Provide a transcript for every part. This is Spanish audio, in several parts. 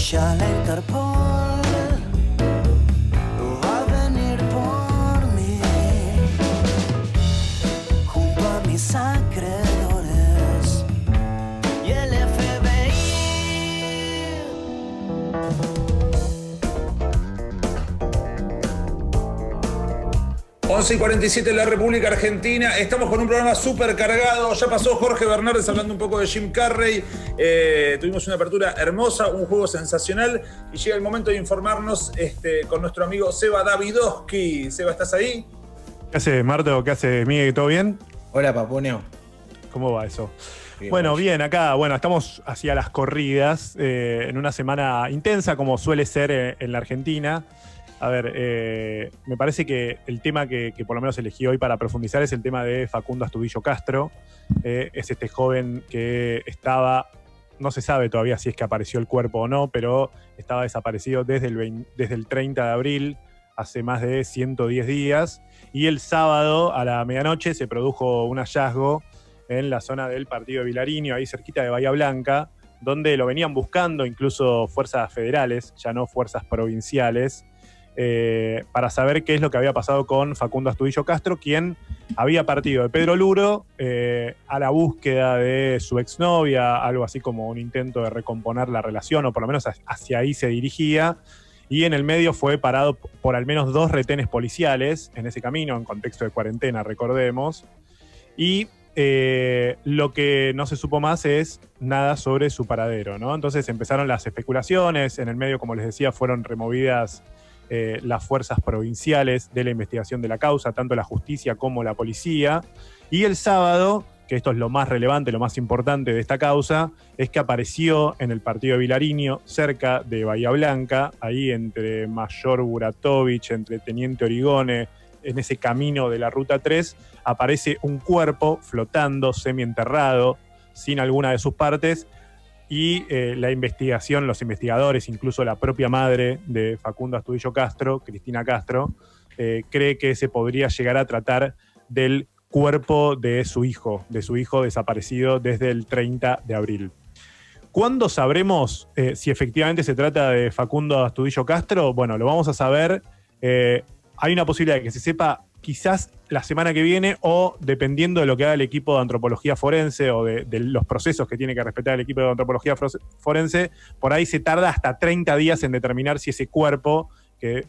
Ya la Interpol va a venir por mí, junto a mis acreedores y el FBI. 11:47 en la República Argentina. Estamos con un programa súper cargado. Ya pasó Jorge Bernardes hablando un poco de Jim Carrey. Tuvimos una apertura hermosa, un juego sensacional. Y llega el momento de informarnos con nuestro amigo Seba Davidovsky. Seba, ¿estás ahí? ¿Qué hace, Marto? ¿Qué hace, Miguel? ¿Todo bien? Hola, Paponeo. ¿Cómo va eso? Bien, bueno, vaya. bien, acá, estamos hacia las corridas, en una semana intensa, como suele ser en la Argentina. A ver, me parece que el tema que por lo menos elegí hoy para profundizar es el tema de Facundo Astudillo Castro. Es este joven que estaba, no se sabe todavía si es que apareció el cuerpo o no, pero estaba desaparecido desde el 30 de abril, hace más de 110 días. Y el sábado a la medianoche se produjo un hallazgo en la zona del partido de Vilariño, ahí cerquita de Bahía Blanca, donde lo venían buscando incluso fuerzas federales, ya no fuerzas provinciales, para saber qué es lo que había pasado con Facundo Astudillo Castro, quien había partido de Pedro Luro a la búsqueda de su exnovia, algo así como un intento de recomponer la relación, o por lo menos hacia ahí se dirigía, y en el medio fue parado por al menos 2 retenes policiales en ese camino, en contexto de cuarentena, recordemos, y lo que no se supo más es nada sobre su paradero, ¿no? Entonces empezaron las especulaciones, en el medio, como les decía, fueron removidas las fuerzas provinciales de la investigación de la causa, tanto la justicia como la policía. Y el sábado, que esto es lo más relevante, lo más importante de esta causa, es que apareció en el partido de Vilariño, cerca de Bahía Blanca, ahí entre Mayor Buratovich, entre Teniente Origone, en ese camino de la Ruta 3, aparece un cuerpo flotando, semienterrado, sin alguna de sus partes. Y la investigación, los investigadores, incluso la propia madre de Facundo Astudillo Castro, Cristina Castro, cree que se podría llegar a tratar del cuerpo de su hijo desaparecido desde el 30 de abril. ¿Cuándo sabremos si efectivamente se trata de Facundo Astudillo Castro? Bueno, lo vamos a saber. Hay una posibilidad de que se sepa quizás la semana que viene, o dependiendo de lo que haga el equipo de antropología forense o de los procesos que tiene que respetar el equipo de antropología forense, por ahí se tarda hasta 30 días en determinar si ese cuerpo, que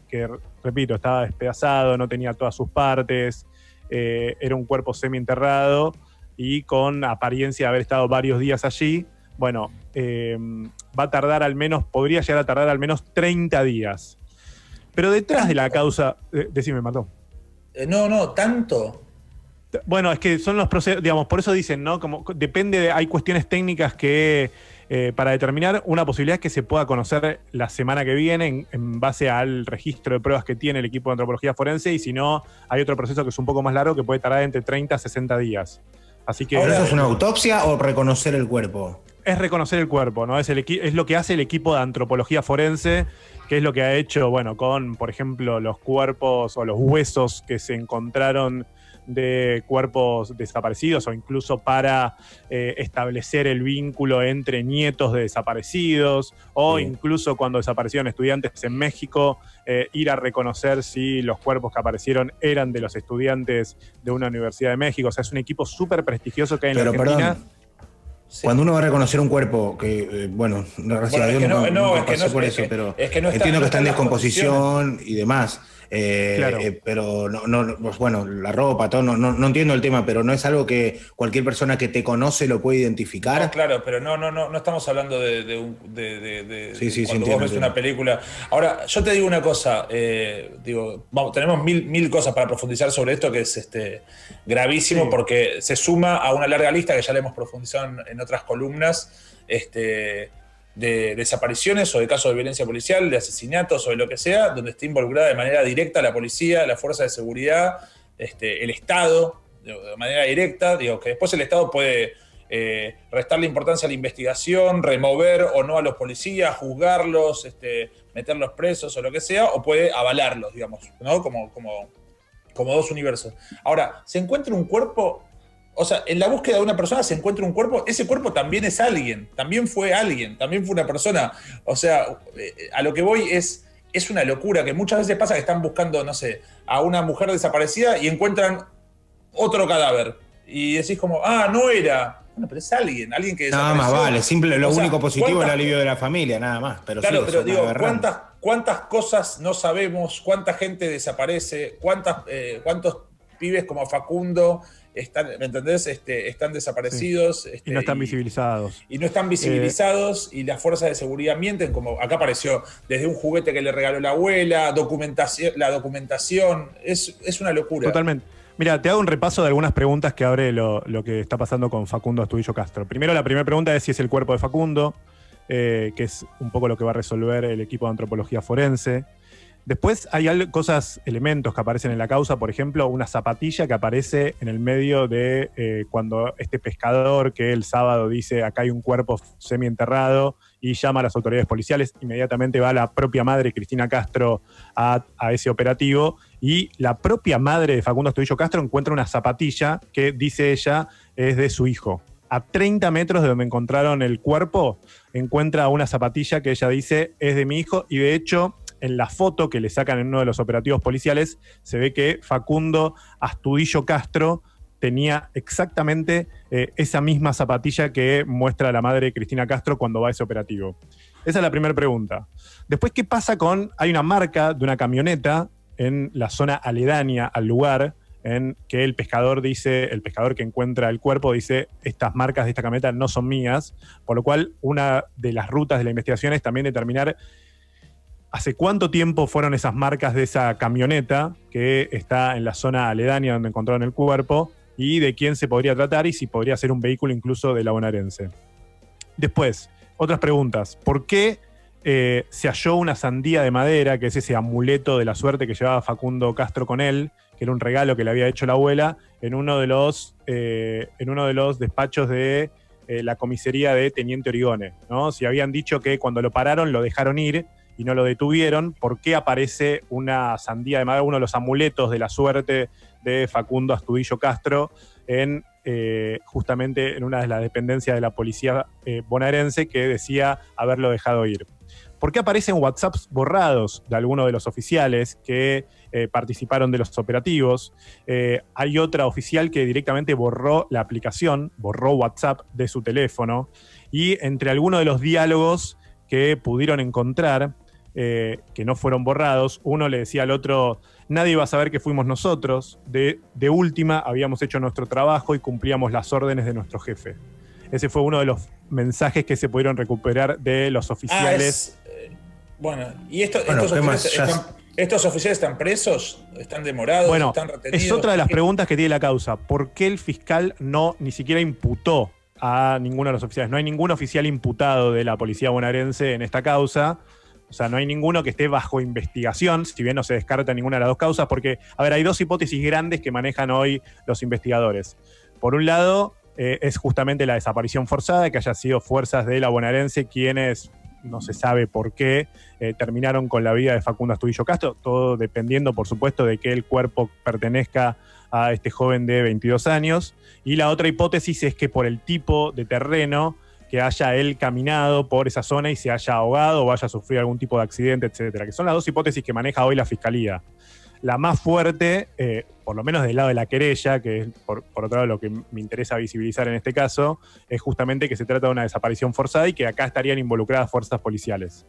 repito, estaba despedazado, no tenía todas sus partes, era un cuerpo semienterrado y con apariencia de haber estado varios días allí, bueno, va a tardar podría llegar a tardar al menos 30 días. Pero detrás de la causa, decime, Matón. No, tanto. Bueno, es que son los procesos, digamos, por eso dicen, ¿no? Como depende, hay cuestiones técnicas que para determinar una posibilidad es que se pueda conocer la semana que viene en base al registro de pruebas que tiene el equipo de antropología forense, y si no, hay otro proceso que es un poco más largo que puede tardar entre 30 a 60 días. Así que ¿Ahora eso es una autopsia o reconocer el cuerpo? Es reconocer el cuerpo, ¿no? Es lo que hace el equipo de antropología forense, que es lo que ha hecho, bueno, con, por ejemplo, los cuerpos o los huesos que se encontraron de cuerpos desaparecidos, o incluso para establecer el vínculo entre nietos de desaparecidos, o incluso cuando desaparecieron estudiantes en México, ir a reconocer si los cuerpos que aparecieron eran de los estudiantes de una universidad de México. O sea, es un equipo súper prestigioso que hay en la Argentina. Perdón. Sí. Cuando uno va a reconocer un cuerpo, que gracias a Dios no pasé por eso, pero entiendo que está en descomposición y demás. Claro. Pero pues bueno, la ropa, todo, no entiendo el tema, pero no es algo que cualquier persona que te conoce lo puede identificar. No, claro, pero no estamos hablando de sí, cuando entiendo, vos ves una película. Ahora, yo te digo una cosa, tenemos mil cosas para profundizar sobre esto, que es gravísimo, porque se suma a una larga lista que ya le hemos profundizado en otras columnas, de desapariciones o de casos de violencia policial, de asesinatos o de lo que sea, donde está involucrada de manera directa la policía, la fuerza de seguridad, el Estado, de manera directa. Digo, que después el Estado puede restarle importancia a la investigación, remover o no a los policías, juzgarlos, meterlos presos o lo que sea, o puede avalarlos, digamos, ¿no? Como dos universos. Ahora, se encuentra un cuerpo O sea, en la búsqueda de una persona se encuentra un cuerpo, ese cuerpo también es alguien, también fue una persona. O sea, a lo que voy es una locura, que muchas veces pasa que están buscando, no sé, a una mujer desaparecida y encuentran otro cadáver. Y decís como, no era. Bueno, pero es alguien que desapareció. Nada más vale, simple, lo único positivo es el alivio de la familia, nada más. Pero claro, sí, pero digo, ¿cuántas cosas no sabemos? ¿Cuánta gente desaparece? ¿Cuántos pibes como Facundo están, ¿me entendés? Están desaparecidos. Sí. Y no están visibilizados. Y no están visibilizados, y las fuerzas de seguridad mienten, como acá apareció, desde un juguete que le regaló la abuela, la documentación, es una locura. Totalmente. Mira, te hago un repaso de algunas preguntas que abre lo que está pasando con Facundo Astudillo Castro. Primero, la primera pregunta es si es el cuerpo de Facundo, que es un poco lo que va a resolver el equipo de antropología forense. Después hay elementos que aparecen en la causa, por ejemplo, una zapatilla que aparece en el medio de cuando este pescador que el sábado dice acá hay un cuerpo semienterrado y llama a las autoridades policiales, inmediatamente va la propia madre, Cristina Castro, a ese operativo, y la propia madre de Facundo Astudillo Castro encuentra una zapatilla que, dice ella, es de su hijo. A 30 metros de donde encontraron el cuerpo, encuentra una zapatilla que ella dice es de mi hijo, y de hecho, en la foto que le sacan en uno de los operativos policiales, se ve que Facundo Astudillo Castro tenía exactamente esa misma zapatilla que muestra la madre de Cristina Castro cuando va a ese operativo. Esa es la primera pregunta. Después, ¿qué pasa hay una marca de una camioneta en la zona aledaña al lugar, en que el pescador que encuentra el cuerpo dice, estas marcas de esta camioneta no son mías, por lo cual una de las rutas de la investigación es también determinar hace cuánto tiempo fueron esas marcas de esa camioneta que está en la zona aledaña donde encontraron el cuerpo y de quién se podría tratar y si podría ser un vehículo incluso de la bonaerense. Después, otras preguntas. ¿Por qué se halló una sandía de madera, que es ese amuleto de la suerte que llevaba Facundo Castro con él, que era un regalo que le había hecho la abuela, en uno de los despachos de la comisaría de Teniente Origone, ¿no? Si habían dicho que cuando lo pararon lo dejaron ir y no lo detuvieron, ¿por qué aparece una sandía de madera, uno de los amuletos de la suerte de Facundo Astudillo Castro, justamente en una de las dependencias de la policía bonaerense que decía haberlo dejado ir? ¿Por qué aparecen WhatsApps borrados de algunos de los oficiales que participaron de los operativos? Hay otra oficial que directamente borró la aplicación, borró WhatsApp de su teléfono, y entre algunos de los diálogos que pudieron encontrar, que no fueron borrados, uno le decía al otro, nadie va a saber que fuimos nosotros, de última habíamos hecho nuestro trabajo y cumplíamos las órdenes de nuestro jefe. Ese fue uno de los mensajes que se pudieron recuperar de los oficiales. Bueno, ¿y estos oficiales están presos? ¿Están demorados? ¿Están retenidos? Es otra de las preguntas que tiene la causa. ¿Por qué el fiscal ni siquiera imputó a ninguno de los oficiales? No hay ningún oficial imputado de la policía bonaerense en esta causa. O sea, no hay ninguno que esté bajo investigación, si bien no se descarta ninguna de las dos causas, porque, hay dos hipótesis grandes que manejan hoy los investigadores. Por un lado, es justamente la desaparición forzada, que haya sido fuerzas de la bonaerense quienes, no se sabe por qué, terminaron con la vida de Facundo Astudillo Castro, todo dependiendo, por supuesto, de que el cuerpo pertenezca a este joven de 22 años. Y la otra hipótesis es que por el tipo de terreno, que haya él caminado por esa zona y se haya ahogado o haya sufrido algún tipo de accidente, etcétera, que son las dos hipótesis que maneja hoy la Fiscalía. La más fuerte, por lo menos del lado de la querella, que es por otro lado lo que me interesa visibilizar en este caso, es justamente que se trata de una desaparición forzada y que acá estarían involucradas fuerzas policiales.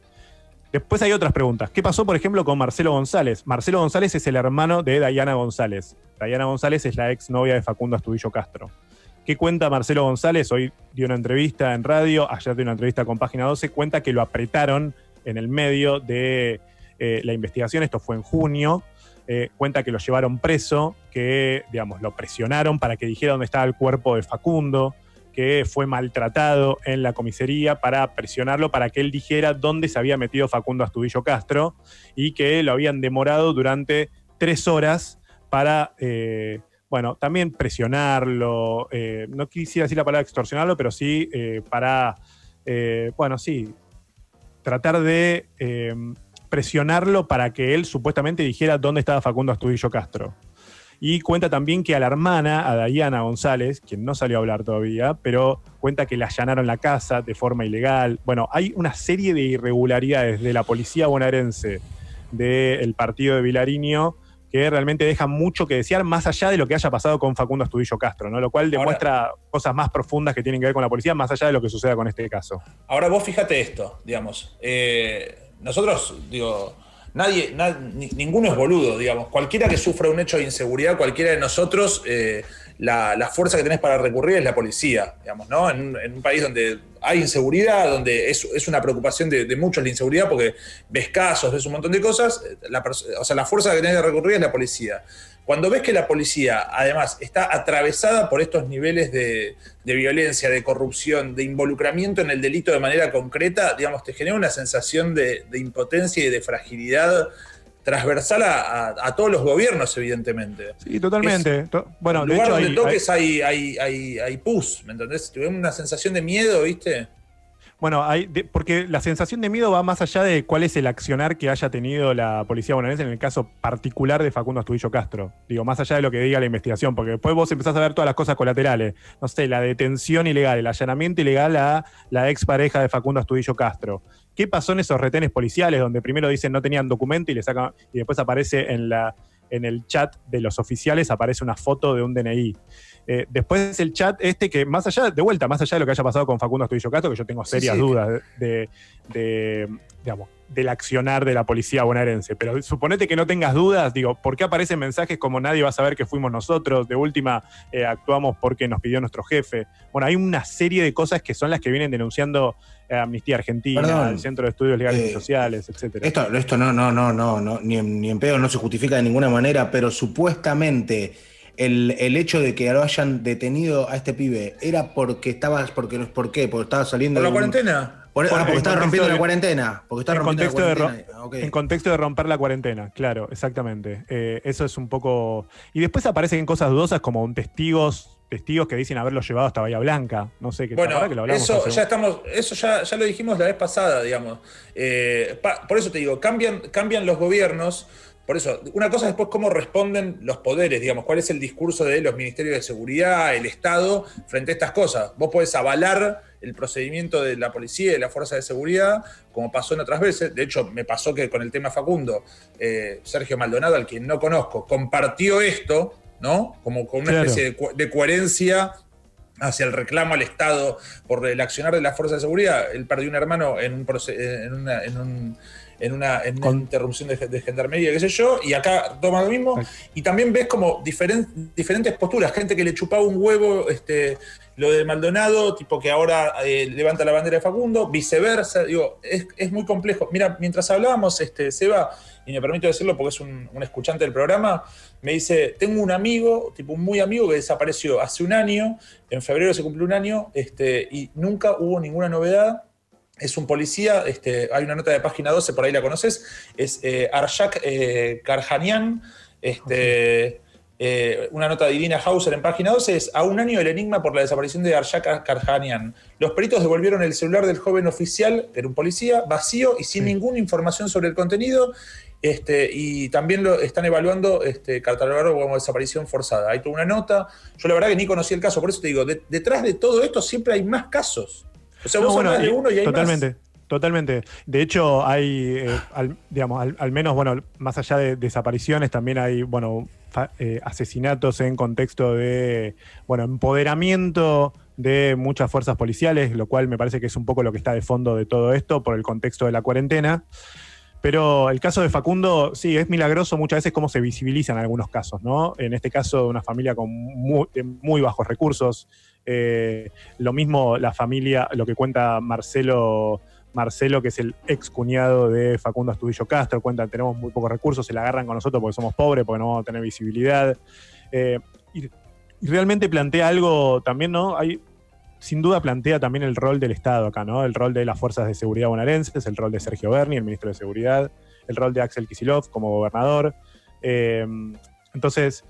Después hay otras preguntas. ¿Qué pasó, por ejemplo, con Marcelo González? Marcelo González es el hermano de Dayana González. Dayana González es la exnovia de Facundo Astudillo Castro. ¿Qué cuenta Marcelo González? Hoy dio una entrevista en radio, ayer dio una entrevista con Página 12, cuenta que lo apretaron en el medio de la investigación, esto fue en junio, cuenta que lo llevaron preso, que, lo presionaron para que dijera dónde estaba el cuerpo de Facundo, que fue maltratado en la comisaría para presionarlo para que él dijera dónde se había metido Facundo Astudillo Castro y que lo habían demorado durante 3 horas para... también presionarlo, no quisiera decir la palabra extorsionarlo, pero sí para, tratar de presionarlo para que él supuestamente dijera dónde estaba Facundo Astudillo Castro. Y cuenta también que a la hermana, a Dayana González, quien no salió a hablar todavía, pero cuenta que le allanaron la casa de forma ilegal. Bueno, hay una serie de irregularidades de la policía bonaerense del partido de Vilariño que realmente dejan mucho que desear, más allá de lo que haya pasado con Facundo Astudillo Castro, ¿no? Lo cual demuestra cosas más profundas que tienen que ver con la policía, más allá de lo que suceda con este caso. Ahora vos fíjate esto, digamos. Nosotros, digo, ninguno es boludo, digamos. Cualquiera que sufra un hecho de inseguridad, cualquiera de nosotros, la fuerza que tenés para recurrir es la policía, digamos, ¿no? En un país donde hay inseguridad, donde es una preocupación de muchos la inseguridad, porque ves casos, ves un montón de cosas, la fuerza que tenés que recurrir es la policía. Cuando ves que la policía, además, está atravesada por estos niveles de violencia, de corrupción, de involucramiento en el delito de manera concreta, digamos, te genera una sensación de impotencia y de fragilidad transversal a todos los gobiernos, evidentemente. Sí, totalmente. Bueno, en lugar donde toques hay pus, ¿me entendés? Tuvimos una sensación de miedo, ¿viste? Bueno, porque la sensación de miedo va más allá de cuál es el accionar que haya tenido la policía bonaerense en el caso particular de Facundo Astudillo Castro. Digo, más allá de lo que diga la investigación, porque después vos empezás a ver todas las cosas colaterales. No sé, la detención ilegal, el allanamiento ilegal a la expareja de Facundo Astudillo Castro. ¿Qué pasó en esos retenes policiales donde primero dicen no tenían documento y después aparece en el chat de los oficiales aparece una foto de un DNI? Después el chat que más allá de lo que haya pasado con Facundo Astudillo Castro, que yo tengo serias dudas del accionar de la policía bonaerense, pero suponete que no tengas dudas, digo, ¿por qué aparecen mensajes como nadie va a saber que fuimos nosotros? De última, actuamos porque nos pidió nuestro jefe. Bueno, hay una serie de cosas que son las que vienen denunciando Amnistía Argentina, el Centro de Estudios Legales y Sociales, etcétera. Esto no, ni en pedo no se justifica de ninguna manera, pero supuestamente el hecho de que lo hayan detenido a este pibe era porque estaba saliendo por la cuarentena. Porque estaba rompiendo la cuarentena. En contexto de romper la cuarentena, claro, exactamente. Eso es un poco. Y después aparecen cosas dudosas como testigos que dicen haberlo llevado hasta Bahía Blanca. No sé qué. Bueno, que lo hablamos eso ya lo dijimos la vez pasada, digamos. Por eso te digo, cambian los gobiernos. Por eso, una cosa es después cómo responden los poderes, digamos, cuál es el discurso de los ministerios de seguridad, el Estado, frente a estas cosas. Vos podés avalar el procedimiento de la policía y de la fuerza de seguridad, como pasó en otras veces. De hecho, me pasó que con el tema Facundo, Sergio Maldonado, al quien no conozco, compartió esto, ¿no? Como con una especie de coherencia hacia el reclamo al Estado por el accionar de la fuerza de seguridad. Él perdió un hermano en una interrupción de gendarmería, qué sé yo, y acá toma lo mismo. Y también ves como diferentes posturas, gente que le chupaba un huevo lo de Maldonado, tipo que ahora levanta la bandera de Facundo, viceversa. Digo, es muy complejo. Mira, mientras hablábamos, Seba, y me permito decirlo porque es un escuchante del programa, me dice, tengo un amigo, tipo un muy amigo que desapareció hace un año, en febrero se cumplió un año, y nunca hubo ninguna novedad. Es un policía, hay una nota de página 12, por ahí la conoces, es Arshak Karjanian, una nota de Irina Hauser en página 12, es a un año del enigma por la desaparición de Arshak Karjanian. Los peritos devolvieron el celular del joven oficial, que era un policía, vacío y sin ninguna información sobre el contenido, y también lo están evaluando catalogarlo como desaparición forzada. Hay toda una nota, yo la verdad que ni conocí el caso, por eso te digo, detrás de todo esto siempre hay más casos. O sea, vos hablas de uno y hay más. Totalmente. De hecho, hay, al menos, más allá de desapariciones, también hay, asesinatos en contexto de, empoderamiento de muchas fuerzas policiales, lo cual me parece que es un poco lo que está de fondo de todo esto, por el contexto de la cuarentena. Pero el caso de Facundo, sí, es milagroso muchas veces cómo se visibilizan algunos casos, ¿no? En este caso, de una familia con muy bajos recursos. Lo mismo la familia, lo que cuenta Marcelo, que es el ex cuñado de Facundo Astudillo Castro, cuenta, tenemos muy pocos recursos, se la agarran con nosotros porque somos pobres, porque no vamos a tener visibilidad. Y realmente plantea algo también, ¿no? Sin duda plantea también el rol del Estado acá, ¿no? El rol de las fuerzas de seguridad bonaerenses, el rol de Sergio Berni, el ministro de Seguridad, el rol de Axel Kicillof como gobernador. Entonces,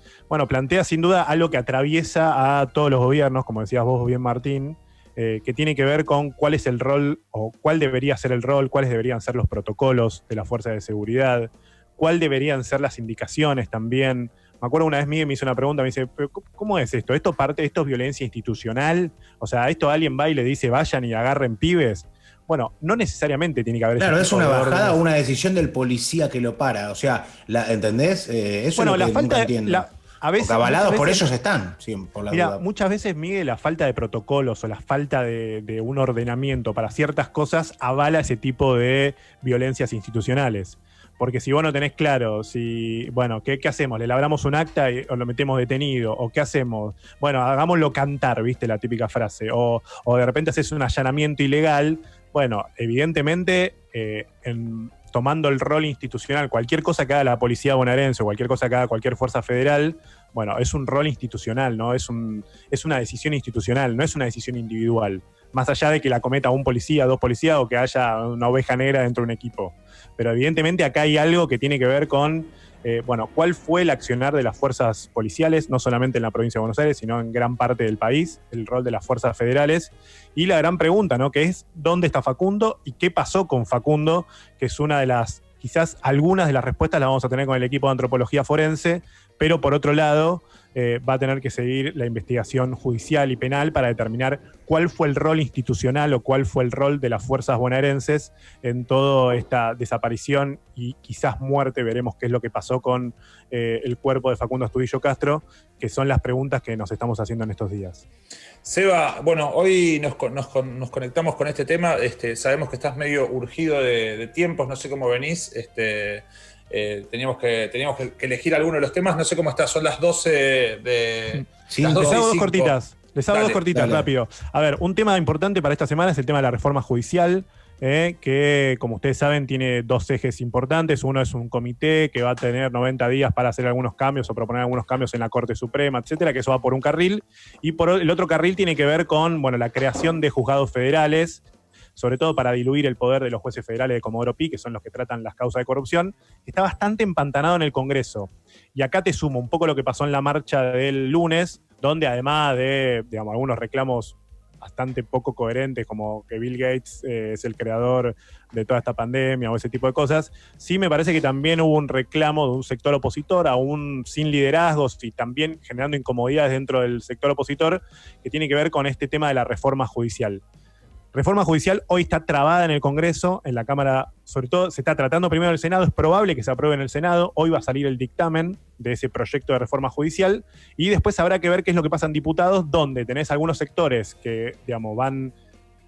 plantea sin duda algo que atraviesa a todos los gobiernos, como decías vos bien, Martín, que tiene que ver con cuál es el rol, o cuál debería ser el rol, cuáles deberían ser los protocolos de las fuerzas de seguridad, cuál deberían ser las indicaciones también. Me acuerdo una vez Miguel me hizo una pregunta, me dice, ¿pero cómo es esto? ¿Esto es violencia institucional? O sea, ¿esto alguien va y le dice vayan y agarren pibes? Bueno, no necesariamente tiene que haber... Claro, ese es tipo una de bajada o órdenes. una decisión del policía que lo para. O sea, ¿entendés? Eso Bueno, es lo la que falta nunca de... entiendo. A veces, Porque avalados muchas por veces- ellos están, sí, por la Mira, duda. muchas veces, Miguel, la falta de protocolos o la falta de un ordenamiento para ciertas cosas avala ese tipo de violencias institucionales. Porque si vos no tenés claro, bueno, ¿qué hacemos? ¿Le labramos un acta o lo metemos detenido? ¿O qué hacemos? Bueno, hagámoslo cantar, ¿viste? La típica frase. O de repente haces un allanamiento ilegal. Bueno, evidentemente, tomando el rol institucional, cualquier cosa que haga la policía bonaerense o cualquier cosa que haga cualquier fuerza federal, bueno, es un rol institucional, ¿no? Es una decisión institucional, no es una decisión individual. Más allá de que la cometa un policía, dos policías o que haya una oveja negra dentro de un equipo. Pero evidentemente acá hay algo que tiene que ver con, cuál fue el accionar de las fuerzas policiales, no solamente en la provincia de Buenos Aires, sino en gran parte del país, el rol de las fuerzas federales. Y la gran pregunta, ¿no? Que es, ¿dónde está Facundo? ¿Y qué pasó con Facundo? Que es una de las, quizás algunas de las respuestas las vamos a tener con el equipo de antropología forense, pero por otro lado, va a tener que seguir la investigación judicial y penal para determinar cuál fue el rol institucional o cuál fue el rol de las fuerzas bonaerenses en toda esta desaparición y quizás muerte. Veremos qué es lo que pasó con el cuerpo de Facundo Astudillo Castro, que son las preguntas que nos estamos haciendo en estos días. Seba, bueno, hoy nos conectamos con este tema. Sabemos que estás medio urgido de tiempos, no sé cómo venís. Teníamos que elegir alguno de los temas, no sé cómo está, son las 12 de... Cinco. Las 12 Les hago y dos 5. cortitas. Les hago Dale, dos cortitas, dale. rápido. A ver, un tema importante para esta semana es el tema de la reforma judicial, que, como ustedes saben, tiene dos ejes importantes. Uno es un comité que va a tener 90 días para hacer algunos cambios o proponer algunos cambios en la Corte Suprema, etcétera, que eso va por un carril. Y por el otro carril tiene que ver con, bueno, la creación de juzgados federales, sobre todo para diluir el poder de los jueces federales de Comodoro Pi, que son los que tratan las causas de corrupción, está bastante empantanado en el Congreso. Y acá te sumo un poco lo que pasó en la marcha del lunes, donde además de, digamos, algunos reclamos bastante poco coherentes, como que Bill Gates es el creador de toda esta pandemia o ese tipo de cosas, sí me parece que también hubo un reclamo de un sector opositor, aún sin liderazgos y también generando incomodidades dentro del sector opositor, que tiene que ver con este tema de la reforma judicial. Reforma judicial hoy está trabada en el Congreso, en la Cámara, sobre todo se está tratando primero en el Senado, es probable que se apruebe en el Senado, hoy va a salir el dictamen de ese proyecto de reforma judicial y después habrá que ver qué es lo que pasa en diputados, donde tenés algunos sectores que, digamos, van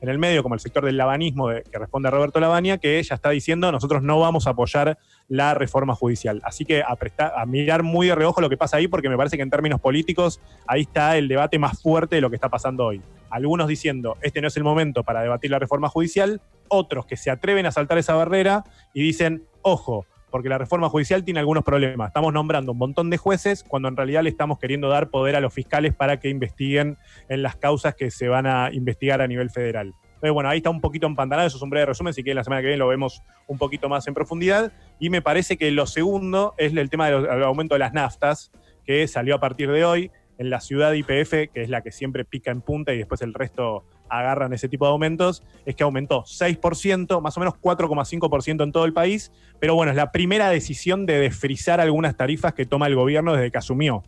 en el medio, como el sector del lavanismo que responde a Roberto Lavagna, que ya está diciendo nosotros no vamos a apoyar la reforma judicial. Así que a mirar muy de reojo lo que pasa ahí, porque me parece que en términos políticos ahí está el debate más fuerte de lo que está pasando hoy. Algunos diciendo, este no es el momento para debatir la reforma judicial, otros que se atreven a saltar esa barrera y dicen, ojo, porque la reforma judicial tiene algunos problemas. Estamos nombrando un montón de jueces cuando en realidad le estamos queriendo dar poder a los fiscales para que investiguen en las causas que se van a investigar a nivel federal. Entonces, bueno, ahí está un poquito empantanado, eso es un breve resumen, si quieren la semana que viene lo vemos un poquito más en profundidad. Y me parece que lo segundo es el tema del aumento de las naftas, que salió a partir de hoy. En la ciudad YPF, que es la que siempre pica en punta y después el resto agarran ese tipo de aumentos, es que aumentó 6%, más o menos 4,5% en todo el país, pero bueno, es la primera decisión de desfrizar algunas tarifas que toma el gobierno desde que asumió.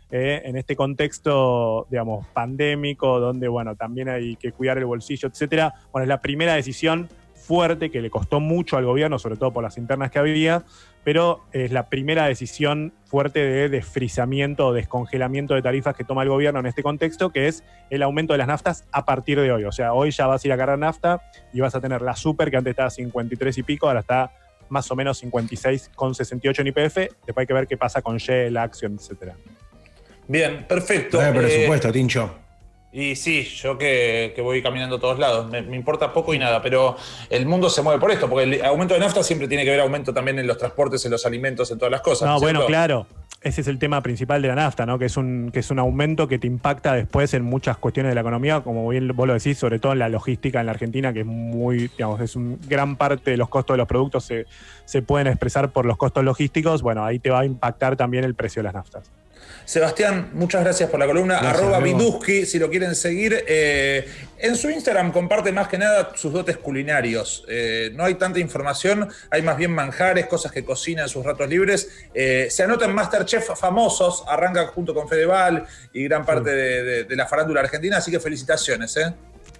En este contexto, digamos, pandémico, donde, bueno, también hay que cuidar el bolsillo, etcétera. Bueno, es la primera decisión fuerte que le costó mucho al gobierno, sobre todo por las internas que había, pero es la primera decisión fuerte de desfrizamiento o descongelamiento de tarifas que toma el gobierno en este contexto, que es el aumento de las naftas a partir de hoy. O sea, hoy ya vas a ir a cargar nafta y vas a tener la super, que antes estaba 53 y pico, ahora está más o menos 56,68 en YPF. Después hay que ver qué pasa con Shell, Action, etcétera. Bien, perfecto. Presupuesto, Tincho. Y sí, yo que voy caminando a todos lados, me importa poco y nada, pero el mundo se mueve por esto, porque el aumento de nafta siempre tiene que haber aumento también en los transportes, en los alimentos, en todas las cosas. No, ¿cierto? bueno, claro. Ese es el tema principal de la nafta, ¿no? Que es un aumento que te impacta después en muchas cuestiones de la economía, como bien vos lo decís, sobre todo en la logística en la Argentina, que es muy, digamos, gran parte de los costos de los productos se pueden expresar por los costos logísticos. Bueno, ahí te va a impactar también el precio de las naftas. Sebastián, muchas gracias por la columna. Gracias, @Vinduski, si lo quieren seguir. En su Instagram comparte más que nada sus dotes culinarios. No hay tanta información, hay más bien manjares, cosas que cocina en sus ratos libres. Se anota en Masterchef famosos, arranca junto con Fedeval y gran parte de la farándula argentina, así que felicitaciones.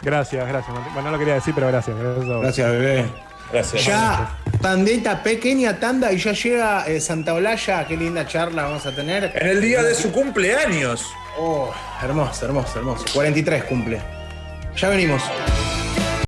Gracias. Bueno, no lo quería decir, pero gracias. Gracias, bebé. Gracias. Ya, tandita, pequeña tanda y ya llega Santa Olalla. Qué linda charla vamos a tener. En el día de su cumpleaños. Oh, hermoso. 43 cumple. Ya venimos.